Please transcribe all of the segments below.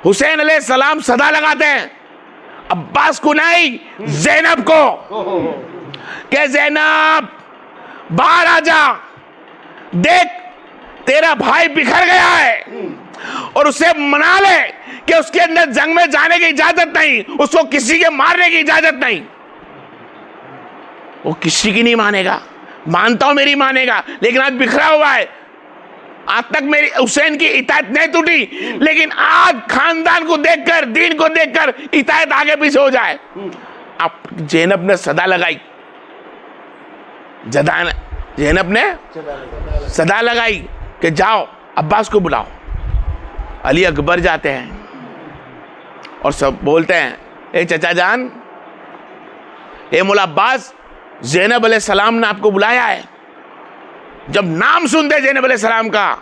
हुसैन अलैहिस्सलाम सदा लगाते हैं अब्बास को नहीं, ज़ैनब को, कि ज़ैनब बाहर आ जा, देख तेरा भाई बिखर गया है, और उसे मना ले कि उसके अंदर जंग में जाने की इजाजत नहीं, उसको किसी के मारने की इजाजत नहीं। वो किसी की नहीं मानेगा, मानता हूं मेरी मानेगा, लेकिन आज बिखरा हुआ है। आज तक मेरी हुसैन की इतायत नहीं टूटी, लेकिन आज खानदान को देखकर, दीन को देखकर इतायत आगे पीछे हो जाए। अब ज़ैनब ने सदा लगाई, ज़ैनब ने सदा लगाई कि जाओ अब्बास को बुलाओ। अली अकबर जाते हैं और सब बोलते हैं, ए चचा जान, ए मौला अब्बास, ज़ैनब अलैहिस्सलाम ने आपको बुलाया है। जब नाम सुनते ज़ैनब अलैहिस्सलाम का,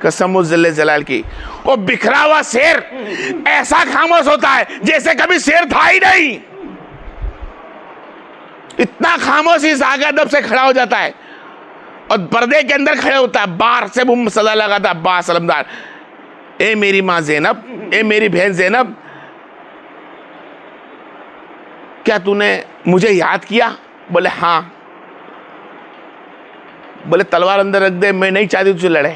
कसम जल्ले जलाल की, वो बिखरा हुआ शेर ऐसा खामोश होता है जैसे कभी शेर था ही नहीं। इतना खामोश इस आगे अदब से खड़ा हो जाता है और पर्दे के अंदर खड़े होता है। बाहर से वो सदा लगाता है, अब्बास अलमदार, ए मेरी माँ ज़ैनब, ए मेरी बहन ज़ैनब, क्या तूने मुझे याद किया? बोले हाँ। बोले तलवार अंदर रख दे, मैं नहीं चाहती तुझे लड़े,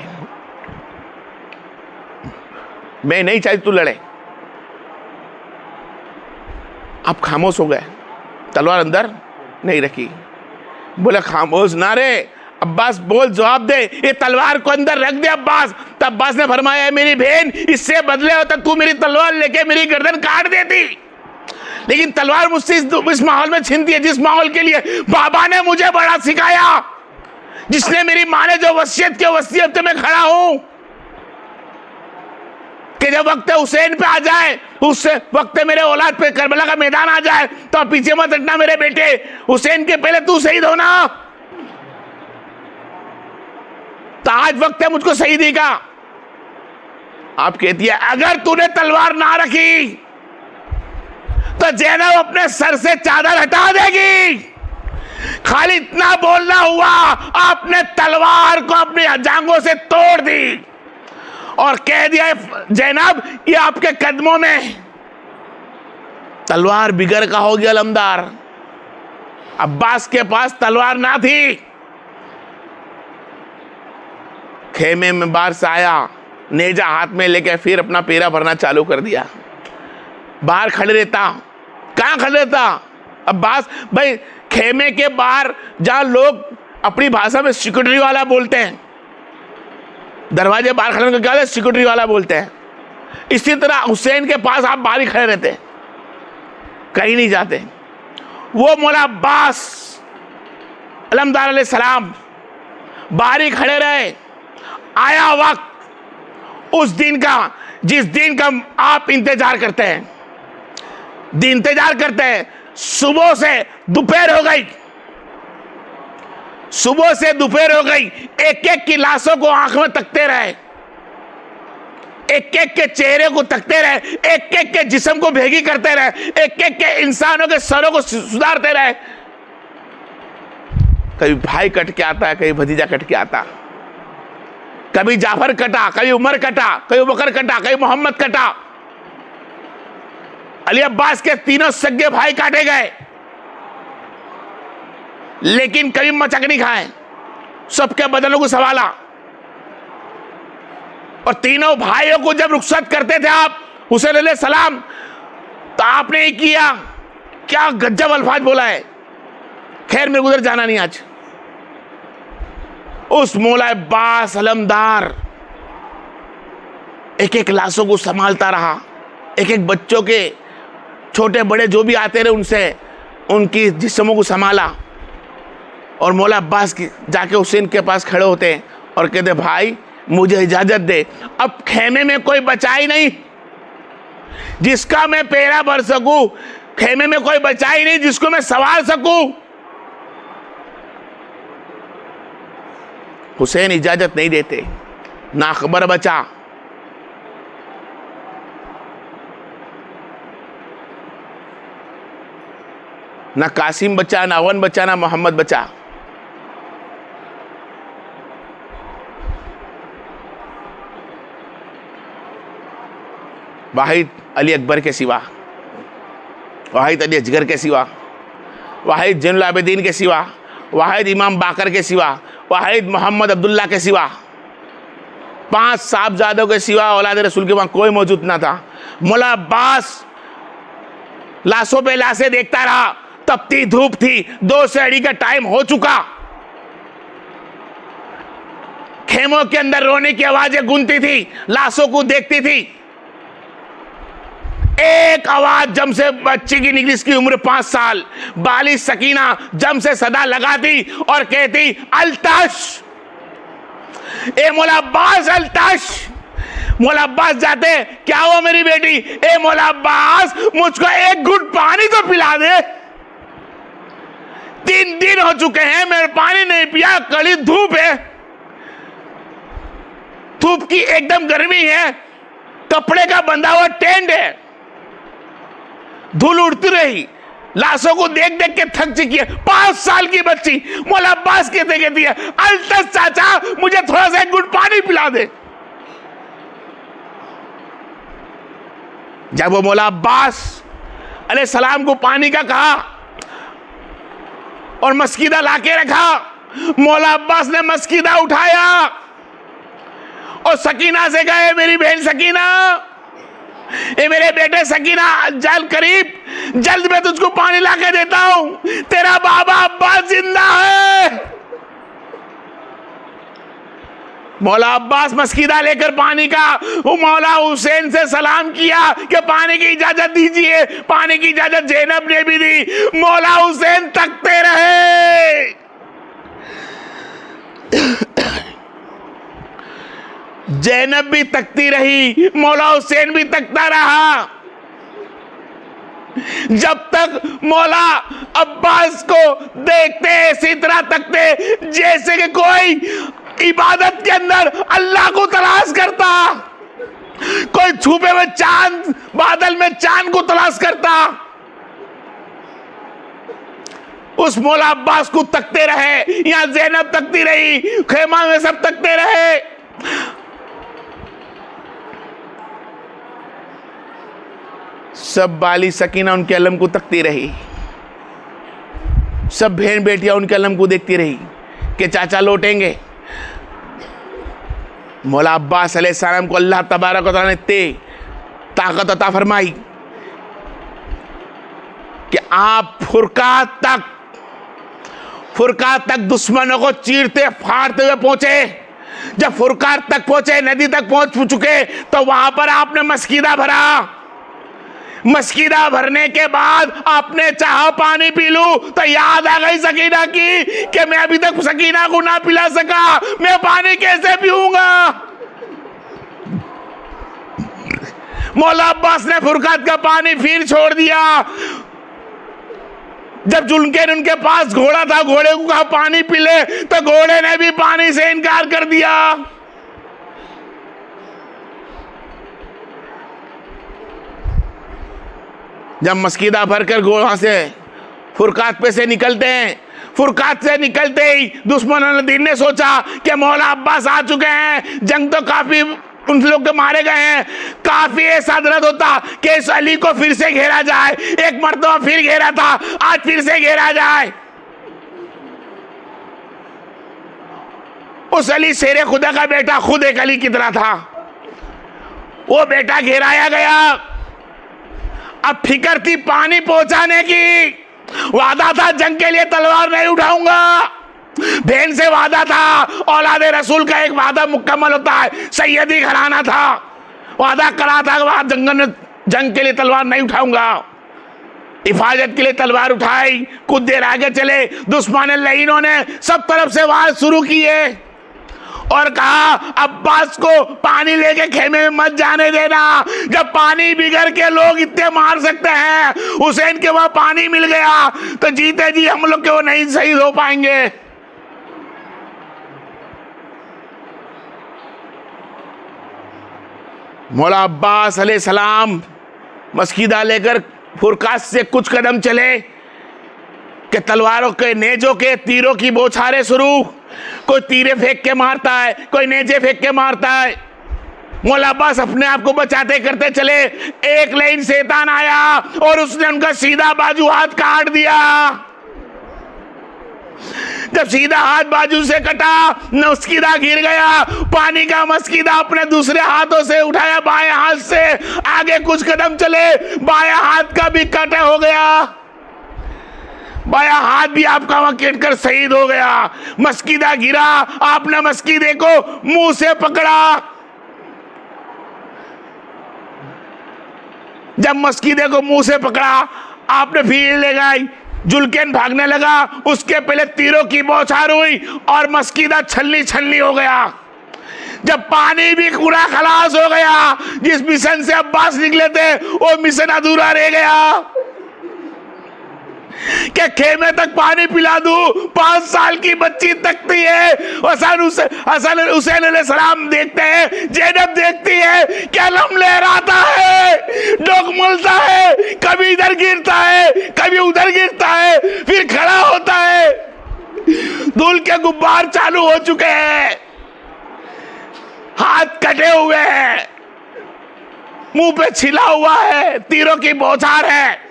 मैं नहीं चाहती तू लड़े। आप खामोश हो गए, तलवार अंदर नहीं रखी। बोले खामोश ना रे अब्बास, बोल, जवाब दे, ये तलवार को अंदर रख दे अब्बास। तब अब्बास ने फरमाया, मेरी बहन, इससे बदले होता तू मेरी तलवार लेके मेरी गर्दन काट देती, लेकिन तलवार मुझसे इस माहौल में छीनती है जिस माहौल के लिए बाबा ने मुझे बड़ा सिखाया, जिसने मेरी माँ ने जो वसीयत की वसीयत पे मैं खड़ा हूं कि जब वक्त हुसैन पे आ जाए, उस वक्त मेरे औलाद पे करबला का मैदान आ जाए तो पीछे मत हटना मेरे बेटे, हुसैन के पहले तू शहीद होना। तो आज वक्त है मुझको शहीदी का। आप कहती है अगर तूने तलवार ना रखी तो ज़ैनब अपने सर से चादर हटा देगी। खाली इतना बोलना हुआ, आपने तलवार को अपनी जांघों से तोड़ दी और कह दिया, ज़ैनब ये आपके कदमों में। तलवार बिगड़ का हो गया अलमदार। अब्बास के पास तलवार ना थी। खेमे में बाहर से आया, नेजा हाथ में लेके फिर अपना पेरा भरना चालू कर दिया। बाहर खड़े रहता, कहां खड़े रहता अब्बास भाई? खेमे के बाहर जहां लोग अपनी भाषा में सिक्योरिटी वाला बोलते हैं, दरवाजे बाहर खड़े होकर क्या सिक्योरिटी वाला बोलते हैं, इसी तरह हुसैन के पास आप बाहर ही खड़े रहते, कहीं नहीं जाते। वो मौला अब्बास अलमदार अलैहिस्सलाम बाहर ही खड़े रहे। आया वक्त उस दिन का जिस दिन का आप इंतजार करते हैं, इंतजार करते हैं। सुबह से दोपहर हो गई, सुबह से दोपहर हो गई, एक एक की लाशों को आंख में तकते रहे, एक एक के चेहरे को तकते रहे, एक एक के जिस्म को भेगी करते रहे, एक एक के इंसानों के सरों को सुधारते रहे। कभी भाई कट के आता है, कभी भतीजा कट के आता, कभी जाफर कटा, कभी उमर कटा, कभी बकर कटा, कभी मोहम्मद कटा। अली अब्बास के तीनों सगे भाई काटे गए, लेकिन कभी मचक नहीं खाए, सबके बदनों को संभाला। और तीनों भाइयों को जब रुखसत करते थे आप हुसैन अलैहिस्सलाम, तो आपने ये किया, क्या गजब अल्फाज बोला है। खैर मेरे उधर जाना नहीं आज। उस मौला अब्बास अलमदार एक एक लाशों को संभालता रहा, एक एक बच्चों के छोटे बड़े जो भी आते रहे उनसे उनकी जिस्मों को संभाला। और मौला अब्बास की जाके हुसैन के पास खड़े होते हैं और कहते, भाई मुझे इजाजत दे, अब खेमे में कोई बचा ही नहीं जिसका मैं पेरा भर सकूं, खेमे में कोई बचा ही नहीं जिसको मैं सवार सकूं। हुसैन इजाजत नहीं देते, ना खबर बचा, ना कासिम बचा, ना अवन बचा, ना मोहम्मद बचा। वाहिद अली अकबर के सिवा, वाहिद अली असगर के सिवा, वाहिद जैनुल आबिदीन के सिवा, वाहिद इमाम बाकर के सिवा, वाहिद मोहम्मद अब्दुल्ला के सिवा, 5 साहबजादों के सिवा औलाद रसूल के वहाँ कोई मौजूद ना था। मौला अब्बास लाशों पे लाशें देखता रहा, तपती धूप थी, 2 सहरी का टाइम हो चुका, खेमों के अंदर रोने की आवाजें गूंजती थी, लाशों को देखती थी। एक आवाज जम से बच्ची की निकली, इसकी उम्र 5 साल, बालिग सकीना जम से सदा लगाती और कहती अल्ताश, ए मौला अब्बास अल्ताश। मौला अब्बास जाते, क्या हुआ मेरी बेटी? ए मौला अब्बास मुझको एक घुट पानी तो पिला दे, 3 दिन हो चुके हैं मैंने पानी नहीं पिया, कड़ी धूप है, धूप की एकदम गर्मी है, कपड़े का बंधा हुआ टेंट है, धूल उड़ती रही, लाशों को देख देख के थक चुकी है। 5 साल की बच्ची मौला अब्बास कहती है अल्ताश चाचा मुझे थोड़ा सा एक घुट पानी पिला दे। जब वो मौला अब्बास अलैहिस्सलाम को पानी का कहा और मस्कीदा लाके रखा, मौला अब्बास ने मस्कीदा उठाया और सकीना से कहे मेरी बहन सकीना, ए मेरे बेटे सकीना, जल करीब, जल्द मैं तुझको पानी लाके देता हूं, तेरा बाबा अब्बास जिंदा है। मौला अब्बास मस्कीदा लेकर पानी का मौला हुसैन से सलाम किया कि पानी की इजाजत दीजिए। पानी की इजाजत ज़ैनब ने भी दी। मौला हुसैन तकते रहे, ज़ैनब भी तकती रही, मौला हुसैन भी तकता रहा, जब तक मौला अब्बास को देखते इसी तरह तकते जैसे कि कोई इबादत के अंदर अल्लाह को तलाश करता, कोई छुपे हुए चांद बादल में चांद को तलाश करता। उस मौला अब्बास को तकते रहे, यहां ज़ैनब तकती रही, खेमा में सब तकते रहे। सब बाली सकीना उनके अलम को तकती रही, सब बहन बेटियां उनके अलम को देखती रही कि चाचा लौटेंगे। मौला अब्बास अलैहिस्सलाम को अल्लाह तबारक व तआला ने ताकत अता फरमाई कि आप फुरकात तक दुश्मनों को चीरते फाड़ते हुए पहुंचे। जब फुरकात तक पहुंचे, नदी तक पहुंच चुके, तो वहां पर आपने मस्कीदा भरा। मस्कीदा भरने के बाद आपने चाहा पानी पी लूं, तो याद आ गई सकीना की कि मैं अभी तक सकीना को ना पिला सका, मैं पानी कैसे पीऊंगा। मौला अब्बास ने फुरकात का पानी फिर छोड़ दिया। जब जुल्केन उनके पास घोड़ा था, घोड़े को कहा पानी पी ले, तो घोड़े ने भी पानी से इनकार कर दिया। जब मस्कीदा भरकर घोड़ा से फुरकात पे से निकलते हैं, फुरकात से निकलते ही दुश्मनों ने सोचा कि मौला अब्बास आ चुके हैं, जंग तो काफी उन लोग के मारे गए हैं, काफी ऐसा दर्द होता कि इस अली को फिर से घेरा जाए। एक मर्तबा फिर घेरा था, आज फिर से घेरा जाए। उस अली शेरे खुदा का बेटा खुद एक अली की तरह था, वो बेटा घेराया गया। अब फिक्र थी पानी पहुंचाने की, वादा था जंग के लिए तलवार नहीं उठाऊंगा, बहन से वादा था, औलाद रसूल का एक वादा मुकम्मल होता है, सैयदी घराना था, वादा करा था जंग के लिए तलवार नहीं उठाऊंगा। हिफाजत के लिए तलवार उठाई, कुछ देर आगे चले, दुश्मन लईनों ने सब तरफ से वार शुरू किए और कहा अब्बास को पानी लेके खेमे में मत जाने देना। जब पानी बिगड़ के लोग इतने मार सकते हैं, हुसैन के वहां पानी मिल गया तो जीते जी हम लोग के वो नहीं शहीद हो पाएंगे। मौला अब्बास अलैहिस्सलाम मस्कीदा लेकर फुरकात से कुछ कदम चले कि तलवारों के नेजों के तीरों की बौछारें शुरू, कोई तीरे फेंक के मारता है, कोई नेजे फेंक के मारता है। मौला अब्बास अपने आप को बचाते करते चले, एक लाइन शैतान आया और उसने उनका सीधा बाजू हाथ काट दिया। जब सीधा हाथ बाजू से कटा, मस्कीदा गिर गया। पानी का मस्कीदा अपने दूसरे हाथों से उठाया, बाएं हाथ से आगे कुछ कदम चले, बाएं हाथ का भी कट हो गया। बायां हाथ भी आपका वहां कटकर शहीद हो गया। मस्कीदा गिरा, आपने मस्कीदे को मुंह से पकड़ा। जब मस्कीदे को मुंह से पकड़ा, आपने भीड़ लगाई, जुल्केन भागने लगा। उसके पहले तीरों की बौछार हुई और मस्कीदा छलनी छलनी हो गया। जब पानी भी पूरा खलास हो गया, जिस मिशन से अब्बास निकले थे वो मिशन अधूरा रह गया। क्या खेमे तक पानी पिला दूं? 5 साल की बच्ची तकती है, हसन हुसैन अलैहिस्सलाम देखते हैं, ज़ैनब देखती है, क्या लम लहराता है, डोकमलता है, कभी इधर गिरता है, कभी उधर गिरता है, फिर खड़ा होता है। धूल के गुब्बार चालू हो चुके हैं, हाथ कटे हुए हैं, मुंह पे छिला हुआ है, तीरों की बौछार है।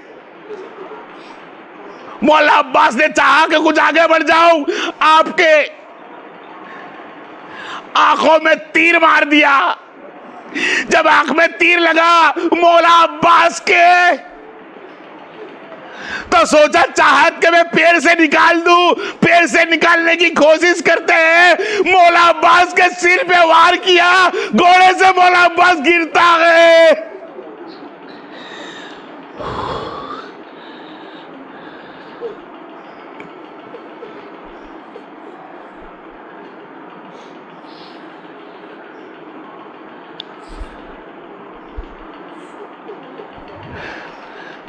मौला अब्बास ने चाहा कि कुछ आगे बढ़ जाऊं, आपके आंखों में तीर मार दिया। जब आंख में तीर लगा मौला अब्बास के, तो सोचा चाहत के मैं पैर से निकाल दूं। पैर से निकालने की कोशिश करते हैं, मौला अब्बास के सिर पे वार किया, घोड़े से मौला अब्बास गिरता है।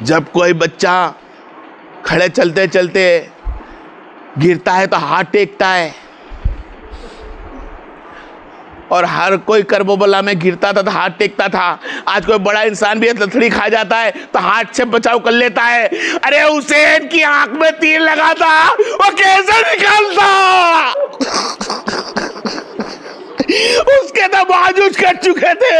जब कोई बच्चा खड़े चलते चलते गिरता है तो हाथ टेकता है, और हर कोई करबला में गिरता था तो हाथ टेकता था। आज कोई बड़ा इंसान भी लथड़ी खा जाता है तो हाथ से बचाव कर लेता है। अरे हुसैन की आंख में तीर लगा था, वो कैसे निकालता? उसके तो बाजू कट चुके थे।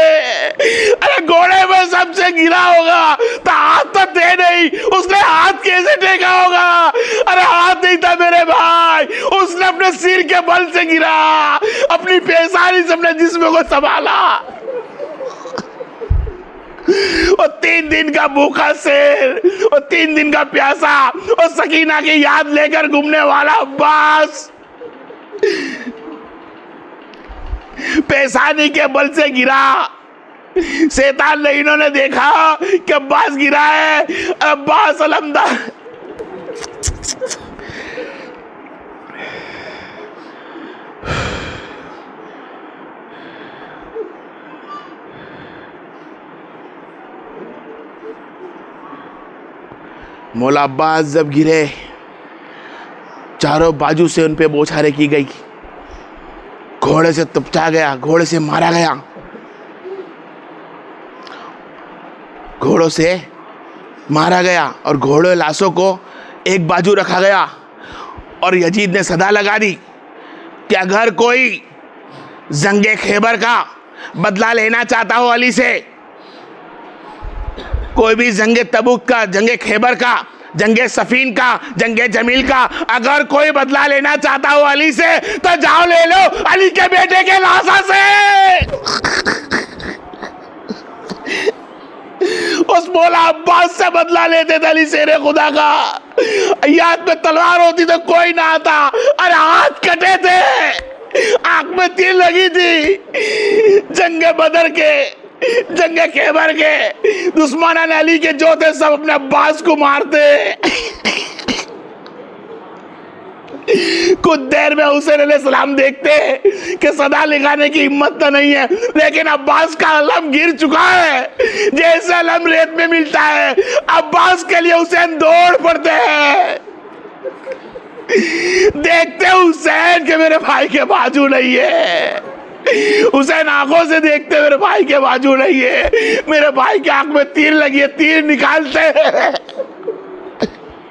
अरे घोड़े में सबसे गिरा होगा तो हाथ तो थे नहीं, उसने हाथ कैसे टेका होगा? अरे हाथ नहीं था मेरे भाई, उसने अपने सिर के बल से गिरा, अपनी पेशानी से अपने जिस्म को संभाला। और 3 दिन का भूखा शेर और 3 दिन का प्यासा और सकीना की याद लेकर घूमने वाला अब्बास पेशानी के बल से गिरा। शैतान ने इन्होंने देखा कि अब्बास गिरा है, अब्बास अलमदार मौला अब्बास जब गिरे, चारों बाजू से उन पे बौछारें की गई, घोड़े से तपचा गया, घोड़े से मारा गया, घोड़ों से मारा गया और घोड़े लाशों को एक बाजू रखा गया। और यजीद ने सदा लगा दी कि अगर कोई जंगे खैबर का बदला लेना चाहता हो अली से, कोई भी जंगे तबूक का, जंगे खैबर का, जंगे सफीन का, जंगे जमील का अगर कोई बदला लेना चाहता हो अली से, तो जाओ ले लो अली के बेटे के लाशा से। उस मौला अब्बास से बदला लेते थे अली शेरे खुदा का। याद में तलवार होती तो कोई ना आता, अरे हाथ कटे थे, आंख में तीर लगी थी। जंगे बदर के, जंगे खैबर के दुश्मन अली के जो थे सब अपने अब्बास को मारते। कुछ देर में हुसैन अलैहिस्सलाम देखते कि सदा लगाने की हिम्मत तो नहीं है, लेकिन अब्बास का अलम गिर चुका है। जैसे अलम रेत में मिलता है, अब्बास के लिए हुसैन दौड़ पड़ते हैं। देखते हुसैन के मेरे भाई के बाजू नहीं है, हुसैन आंखों से देखते मेरे भाई के बाजू नहीं है, मेरे भाई के आंख में तीर लगी है, तीर निकालते हैं।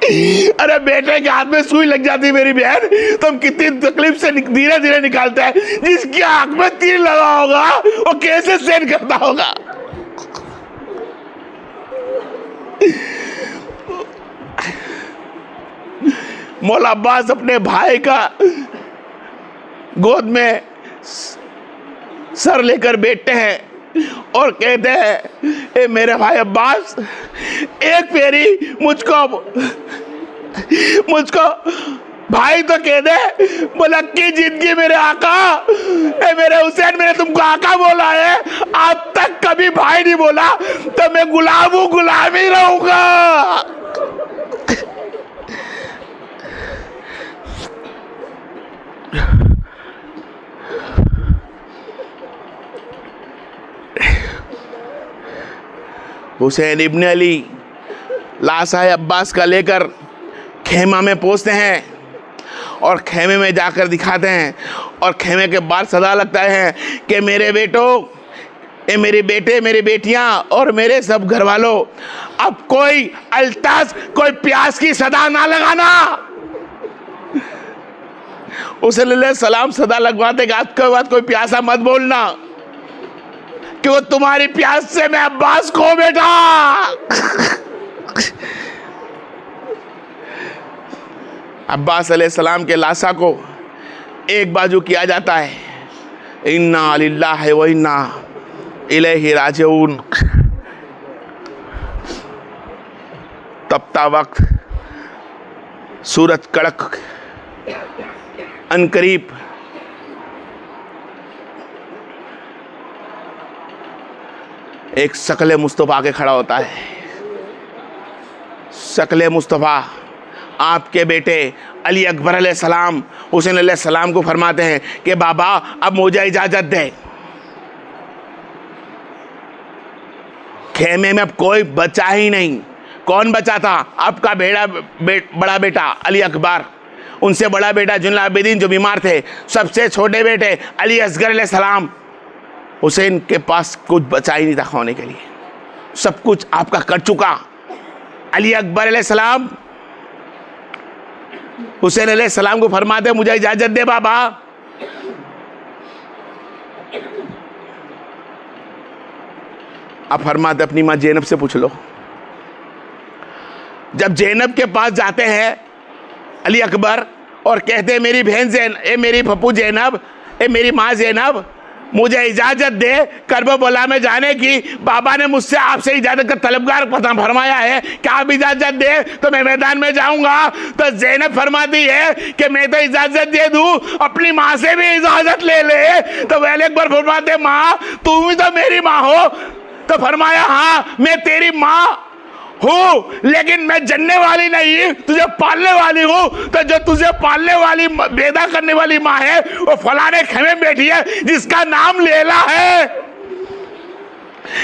अरे बेटे के हाथ में सुई लग जाती मेरी बहन तो हम कितनी तकलीफ से धीरे धीरे निकालते हैं। जिसकी आंख में तीर लगा होगा वो कैसे सहन करता होगा। मौला अब्बास अपने भाई का गोद में सर लेकर बैठते हैं और कहते हैं, ए मेरे भाई अब्बास, एक फेरी मुझको भाई तो कह दे। बोला कि जिंदगी मेरे आका, ए मेरे हुसैन, मैंने तुमको आका बोला है, आज तक कभी भाई नहीं बोला, तो मैं गुलाम हूं, गुलाम ही रहूंगा। हुसैन इब्न अली लाशाए अब्बास का लेकर खेमा में पहुंचते हैं और खेमे में जाकर दिखाते हैं और खेमे के बाहर सदा लगता है कि मेरे बेटों, ए मेरे बेटे, मेरी बेटियां और मेरे सब घर वालों, अब कोई अल्ताज, कोई प्यास की सदा ना लगाना। उसे सलाम सदा लगवाते के बाद कोई प्यासा मत बोलना कि वो तुम्हारी प्यास से मैं अब्बास खो बैठा। अब्बास अलैहिस्सलाम के लाशा को एक बाजू किया जाता है, इन्ना लिल्लाहि व इन्ना इलैहि राजिऊन। तपता वक्त सूरज कड़क अनकरीब एक शकले मुस्तफ़ा के खड़ा होता है। शकले मुस्तफ़ा आपके बेटे अली अकबर अलैहिस्सलाम हुसैन अलैहिस्सलाम को फरमाते हैं कि बाबा अब मुझे इजाज़त दे। खेमे में अब कोई बचा ही नहीं। कौन बचा था? आपका बड़ा बेटा अली अकबर, उनसे बड़ा बेटा जुनल आबिदीन जो बीमार थे, सबसे छोटे बेटे अली असगर अलैहिस्सलाम। हुसैन के पास कुछ बचा ही नहीं था खाने के लिए, सब कुछ आपका कर चुका। अली अकबर अलैहिस्सलाम हुसैन अलैहिस्सलाम को फरमाते मुझे इजाजत दे बाबा। आप फरमाते अपनी माँ ज़ैनब से पूछ लो। जब ज़ैनब के पास जाते हैं अली अकबर और कहते हैं मेरी बहन ए मेरी पप्पू ज़ैनब, ए मेरी माँ ज़ैनब, मुझे इजाज़त दे करबला में जाने की। बाबा ने मुझसे आपसे इजाज़त का तलबगार पता फरमाया है कि आप इजाज़त दे तो मैं मैदान में जाऊंगा। तो ज़ैनब फरमाती है कि मैं तो इजाज़त दे दूं, अपनी माँ से भी इजाज़त ले ले। तो वह अकबर फरमाते माँ तुम भी तो मेरी माँ हो। तो फरमाया हाँ मैं तेरी माँ हूँ, लेकिन मैं जन्ने वाली नहीं, तुझे पालने वाली हूँ। तो जो तुझे पालने वाली, पैदा करने वाली माँ है वो फलाने खेमे में बैठी है जिसका नाम लैला है।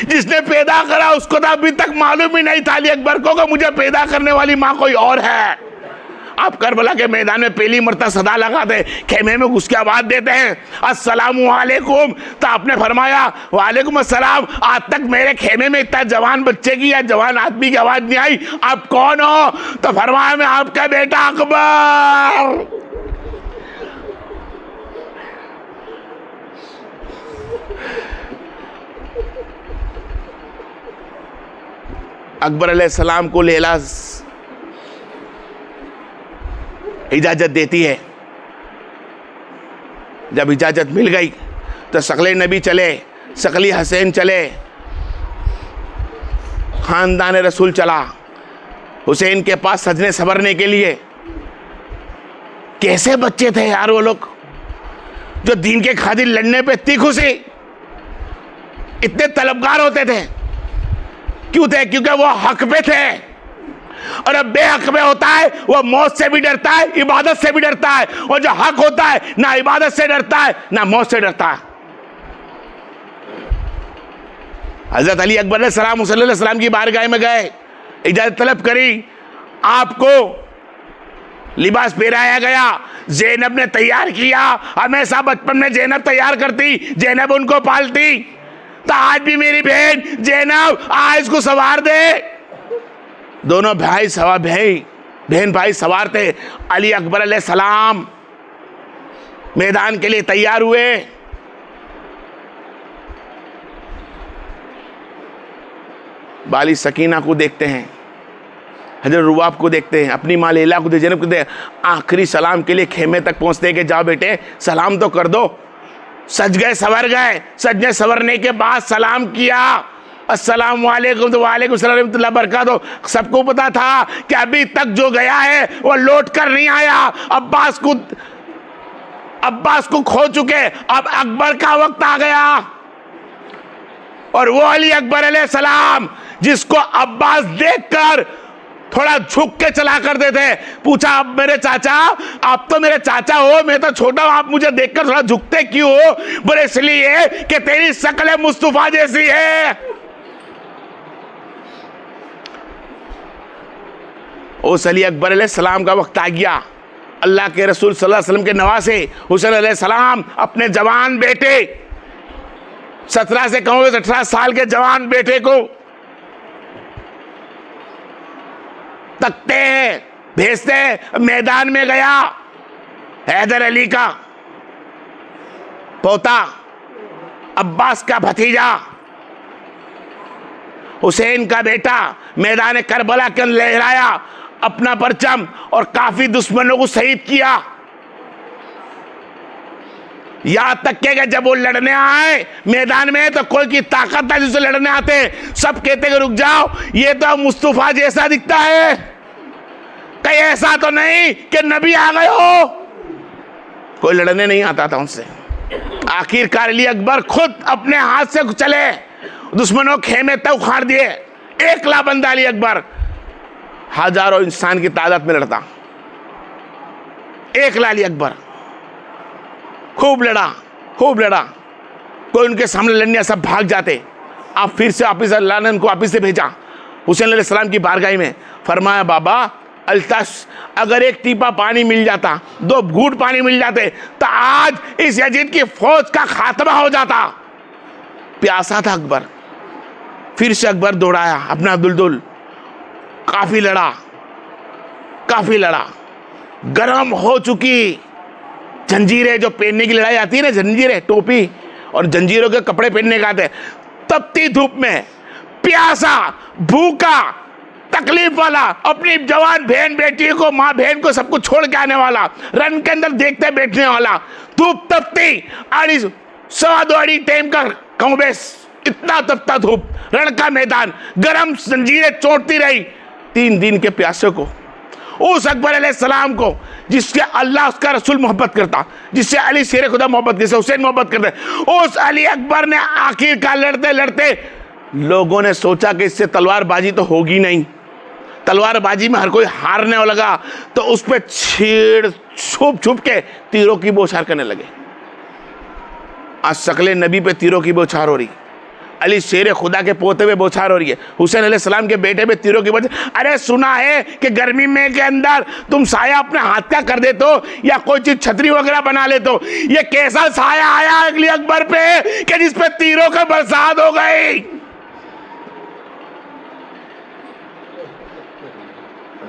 जिसने पैदा करा उसको तो अभी तक मालूम ही नहीं था अली अकबर को कि मुझे पैदा करने वाली माँ कोई और है। आप करबला के मैदान में पहली मरतबा सदा लगाते, खेमे में घुस के आवाज देते हैं अस्सलामु अलैकुम। तो आपने फरमाया वालेकुम अस्सलाम। आज तक मेरे खेमे में इतना जवान बच्चे की या जवान आदमी की आवाज नहीं आई। आप कौन हो? तो फरमाया मैं आपका बेटा अकबर। अकबर अलैहिस्सलाम को लैला इजाज़त देती है। जब इजाज़त मिल गई तो शकले नबी चले, शकली हसैन चले, ख़ानदान रसूल चला हुसैन के पास सजने संवरने के लिए। कैसे बच्चे थे यार वो लोग, जो दीन के खातिर लड़ने पे इतनी खुशी, इतने तलबगार होते थे। क्यों थे? क्योंकि वो हक पे थे। और अब बेहक में होता है वो मौत से भी डरता है, इबादत से भी डरता है। और जो हक होता है ना इबादत से डरता है ना मौत से डरता है। हजरत अली अकबर सलाम की बारगाह में गए, इजाजत तलब करी, आपको लिबास पहनाया गया, ज़ैनब ने तैयार किया। हमेशा बचपन में ज़ैनब तैयार करती, ज़ैनब उनको पालती। तो आज भी मेरी बहन ज़ैनब आज इसको सवार दे। दोनों भाई सवा भाई बहन भाई सवार थे। अली अकबर अलैहिस्सलाम मैदान के लिए तैयार हुए। बाली सकीना को देखते हैं, हजरत रुबाब को देखते हैं, अपनी माँ लैला को ज़ैनब को देखते हैं। आखिरी सलाम के लिए खेमे तक पहुंचते कि जाओ बेटे सलाम तो कर दो। सज गए सवर गए, सजने सवरने के बाद सलाम किया, अस्सलाम वालेकुम, तो वालेकुम सलाम रहमतुल्लाह बरकातहू। सबको पता था कि अभी तक जो गया है वो लौट कर नहीं आया। अब्बास को खो चुके, अब अकबर का वक्त आ गया। और वो अली अकबर अलैहिस्सलाम जिसको अब्बास देखकर थोड़ा झुक के चला करते थे। पूछा, अब मेरे चाचा, आप तो मेरे चाचा हो, मैं तो छोटा हूं, आप मुझे देखकर थोड़ा झुकते क्यों हो? बोले इसलिए कि तेरी शक्ल मुस्तफा जैसी है। उस अली अकबर अलैहिस्सलाम का वक्त आ गया। अल्लाह के रसूल सल्लल्लाहु अलैहि वसल्लम के नवासे हुसैन अलैहिस्सलाम अपने जवान बेटे, 17 से कम 18 साल के जवान बेटे को तकते हैं, भेजते हैं। मैदान में गया हैदर अली का पोता, अब्बास का भतीजा, हुसैन का बेटा मैदान करबला के लहराया अपना परचम और काफी दुश्मनों को शहीद किया। यहां तक के जब वो लड़ने आए मैदान में तो कोई की ताकत था जिससे लड़ने आते, सब कहते कि रुक जाओ, ये तो मुस्तफा जैसा दिखता है, कहीं ऐसा तो नहीं कि नबी आ गए हो। कोई लड़ने नहीं आता था उनसे। आखिरकार अली अकबर खुद अपने हाथ से चले, दुश्मनों खेमे तक उखाड़ दिए। एकला बंदा अली अकबर हजारों इंसान की तादाद में लड़ता, एकला अली अकबर खूब लड़ा, खूब लड़ा। कोई उनके सामने लड़ने सब भाग जाते। आप फिर से वापिस अल्लाह ने उनको वापिस से भेजा हुसैन अलैहिस्सलाम की बारगाह में। फरमाया, बाबा अल्ताश, अगर एक टीपा पानी मिल जाता, 2 घूंट पानी मिल जाते तो आज इस यजीद की फौज का खात्मा हो जाता। प्यासा था अकबर। फिर से अकबर दौड़ाया अपना दुलदुल, काफी लड़ा, काफी लड़ा। गर्म हो चुकी जंजीरें, जो पहनने की लड़ाई आती है ना, जंजीरें, टोपी और जंजीरों के कपड़े पहनने का आते, तपती धूप में प्यासा, भूखा, तकलीफ वाला, अपनी जवान बहन बेटी को, माँ बहन को सबको छोड़ के आने वाला, रन के अंदर देखते बैठने वाला, धूप तपती, 2:30 सवा 2 टाइम का कमोबेश, इतना तपता धूप, रण का मैदान, गरम जंजीरें चोटती रही। 3 दिन के प्यासे को, उस अकबर अलैहिस्सलाम को जिसके अल्लाह उसका रसूल मोहब्बत करता, जिससे अली शेर खुदा मोहब्बत करते, हुसैन मोहब्बत करते, उस अली अकबर ने आखिरकार लड़ते लड़ते लोगों ने सोचा कि इससे तलवारबाजी तो होगी नहीं, तलवारबाजी में हर कोई हारने लगा, तो उस पर छेड़ छुप छुप के तीरों की बौछार करने लगे। आज शक्ल नबी पे तीरों की बौछार हो रही, अली शेर खुदा के पोते पे बौछार हो रही है, हुसैन अलैहिस्सलाम के बेटे पे तीरों की बौछार। अरे सुना है कि गर्मी में के अंदर तुम साया अपने हाथ का कर देते हो या कोई चीज छतरी वगैरह बना लेते हो। ये कैसा साया आया अली अकबर पे कि जिस पे तीरों का बरसात हो गई।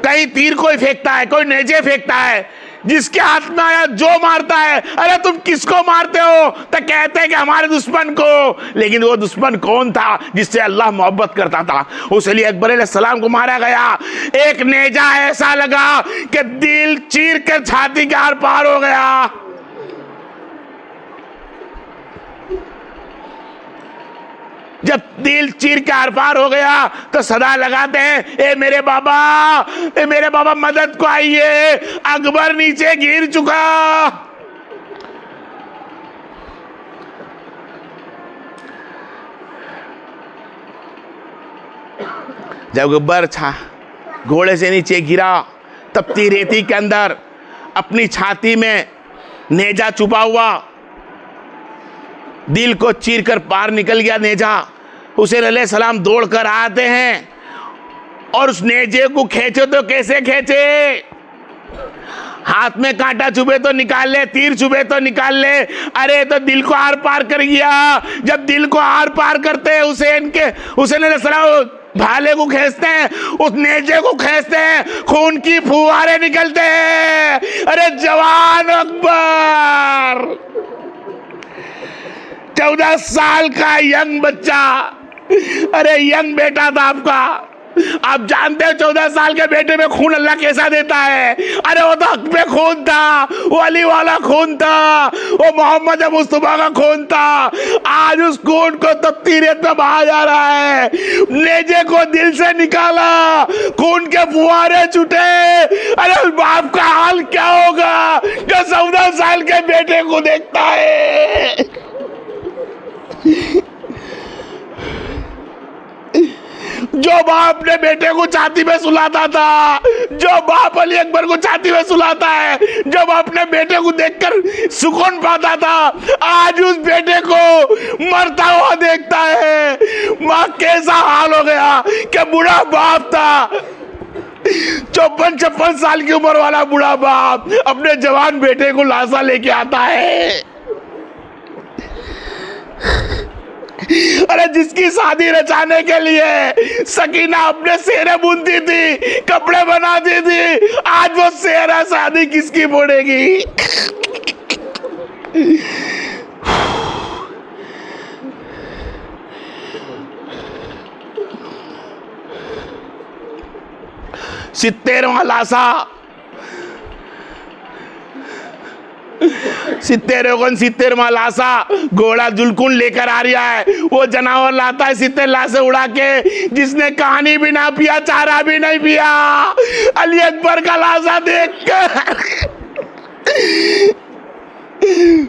कहीं तीर कोई फेंकता है, कोई नेजे फेंकता है, जिसके हाथ में आया जो मारता है। अरे तुम किसको मारते हो? तो कहते हैं कि हमारे दुश्मन को। लेकिन वो दुश्मन कौन था? जिससे अल्लाह मोहब्बत करता था। उस अली अकबर अलैहिस्सलाम को मारा गया। एक नेजा ऐसा लगा कि दिल चीर कर छाती के आर पार हो गया। जब दिल चीर के आर पार हो गया तो सदा लगाते हैं, ए मेरे बाबा मदद को आइए, अकबर नीचे गिर चुका। जब अकबर घोड़े से नीचे गिरा, तपती रेती के अंदर अपनी छाती में नेजा छुपा हुआ, दिल को चीर कर पार निकल गया नेजा। हुसैन अलैहिस्सलाम दौड़ कर आते हैं और उस नेजे को खींचे तो कैसे खींचे? हाथ में कांटा चुभे तो निकाल ले, तीर चुभे तो निकाल ले। अरे तो दिल को आर पार कर गया। जब दिल को आर पार करते हैं हुसैन अलैहिस्सलाम भाले को खींचते हैं, उस नेजे को खींचते हैं, खून की फुहारे निकलते हैं। अरे जवान अकबर, 14 साल का यंग बच्चा, अरे यंग बेटा था आपका। आप जानते हो 14 साल के बेटे में खून अल्लाह कैसा देता है। अरे वो तो हक में खून था, वो अली वाला खून था, वो मोहम्मद मुस्तफा का खून था। आज उस खून को तपती रेत में बहा जा रहा है। नेजे को दिल से निकाला, खून के फुहारे छूटे। अरे उस बाप का हाल क्या होगा जो 14 साल के बेटे को देखता है। जो बाप अपने बेटे को छाती में सुलाता था, जो बाप अली अकबर को छाती में सुलाता है, जो बाप अपने बेटे को देखकर सुकून पाता था, आज उस बेटे को मरता हुआ देखता है। माँ कैसा हाल हो गया कि बूढ़ा बाप था, 54-56 साल की उम्र वाला बूढ़ा बाप अपने जवान बेटे को लाशा लेके आता है। अरे जिसकी शादी रचाने के लिए सकीना अपने सेहरे बुनती थी, कपड़े बनाती थी, आज वो सेहरा शादी किसकी बुनेगी। सित्तेरवां लाशा, 70वां लाशा घोड़ा जुलकुन लेकर आ रहा है। वो जनावर लाता है 70 लाशें उड़ा के, जिसने कहानी भी ना पिया, चारा भी नहीं पिया। अली अकबर का लाशा देखकर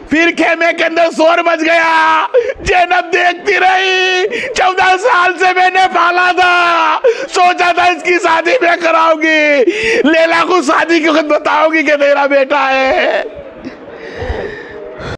फिर खेमे के अंदर शोर मच गया। जैनब देखती रही, 14 साल से मैंने पाला था, सोचा था इसकी शादी में कराऊंगी, लैला को शादी की वक्त बताऊंगी कि तेरा बेटा है।